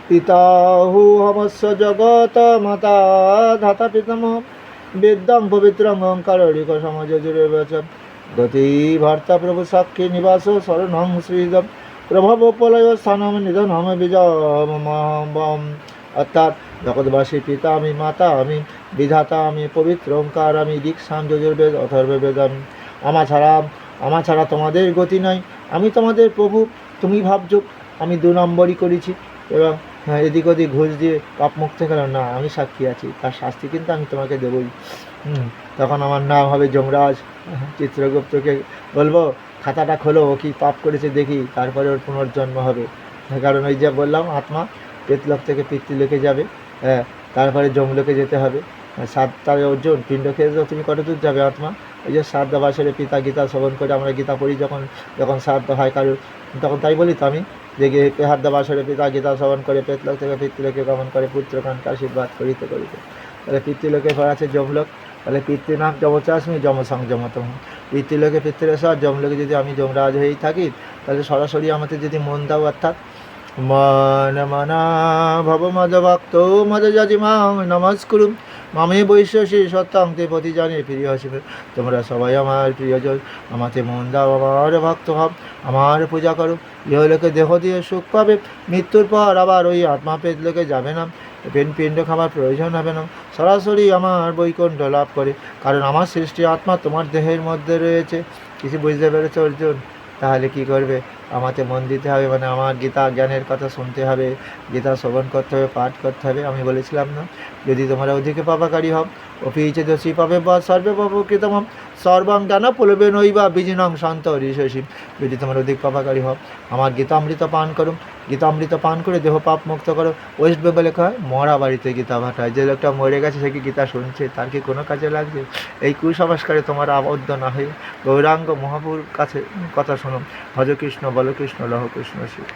পিতাহু হমস্য জগত মাতা ধাতা পিতামহ বেদ্যং পবিত্রং অঙ্কারিক সমাজজুরে বচন গতি ভর্তা প্রভু সাক্ষী নিবাস শরণং শ্রীদম প্রভব প্রলয় স্থানম নিধনম বিজয়ম। অর্থাৎ জগৎবাসী পিতা আমি, মাতা আমি, বিধাতা আমি, পবিত্র ওঙ্কার আমি, দীক্ষাম যজুর্বেদ অথর্ববেদ আমি। আমার ছাড়া তোমাদের গতি নাই। আমি তোমাদের প্রভু। তুমি ভাবছো আমি 2 নম্বরই করেছি এবং এদিক ওদিক ঘুষ দিয়ে পাপ মুক্ত গেলাম না, আমি সাক্ষী আছি, তার শাস্তি কিন্তু আমি তোমাকে দেবই। তখন আমার নাম হবে যমরাজ। চিত্রগুপ্তকে বলবো খাতাটা খোলো, ও কি পাপ করেছে দেখি, তারপরে ওর পুনর্জন্ম হবে। কারণ ওই যে বললাম আত্মা পেতলোক থেকে পিতৃলোকে যাবে, তারপরে যমলোকে যেতে হবে। 7টা অর্জুন পিণ্ড খেয়ে তুমি কত দূর যাবে আত্মা? ওই যে 7 বাসরে পিতা গীতা শ্রবণ করে আমরা গীতা পড়ি, যখন শ্রাদ্ধ হয় কারোর, তখন তাই বলি তো আমি যে হাত বাসরে পিতা গীতা শ্রবণ করে পেতলোক থেকে পিতৃলোকে গমন করে পুত্রকানকে আশীর্বাদ করিতে করিতে। তাহলে পিতৃলোকে পর আছে যমলোক। তাহলে পিতৃনাম যমচাস্মি যমসং যমতম। পিতৃলোকে পিতৃরেশ্বর, যমলোকে যদি আমি যমরাজ হয়েই থাকি, তাহলে সরাসরি আমাদের যদি মন দাও, অর্থাৎ মন মনা ভব মদ ভক্ত মদ যজিমাং নমস্কুরুম মামে বৈশ্বসী সত্যাং তে পতি জানে প্রিয় হিসেবে। তোমরা সবাই আমার প্রিয়জন, আমাকে মন দাও, আমার ভক্ত ভাব, আমার পূজা করো। ইহলোকে দেহ দিয়ে সুখ পাবে, মৃত্যুর পর আবার ওই আত্মা পেতলোকে যাবে না, পিণ্ড খাবার প্রয়োজন হবে না, সরাসরি আমার বৈকুণ্ঠ লাভ করে। কারণ আমার সৃষ্টি আত্মা তোমার দেহের মধ্যে রয়েছে। কিছু বুঝতে পেরেছো অর্জুন? তাহলে কি করবে? আমাকে মন দিতে হবে, মানে আমার গীতা জ্ঞানের কথা শুনতে হবে, গীতা শ্রবণ করতে হবে, পাঠ করতে হবে। আমি বলেছিলাম না, যদি তোমরা অধিকে পাপাকারী হও, অপিচে দোষী পাবে বা সর্বে পাপকৃতম সর্বাং জ্ঞান পলবে নৈবা বিজিনং শান্ত ঋষসী। যদি তোমরা অধিক পাপাকারী হও, আমার গীতামৃত পান করো, গীতামৃত পান করে দেহ পাপ মুক্ত করো। ওয়েস্ট বেঙ্গলে হয় মরা বাড়িতে গীতা ভাটায়, যে লোকটা মরে গেছে সে কি গীতা শুনছে, তার কি কোনো কাজে লাগছে? এই কুসংস্কারে তোমার আবদ্ধ না হয়ে গৌরাঙ্গ মহাপুর কাছে কথা শোনো। ভজ কৃষ্ণ বল কৃষ্ণ লহ কৃষ্ণ শিখ।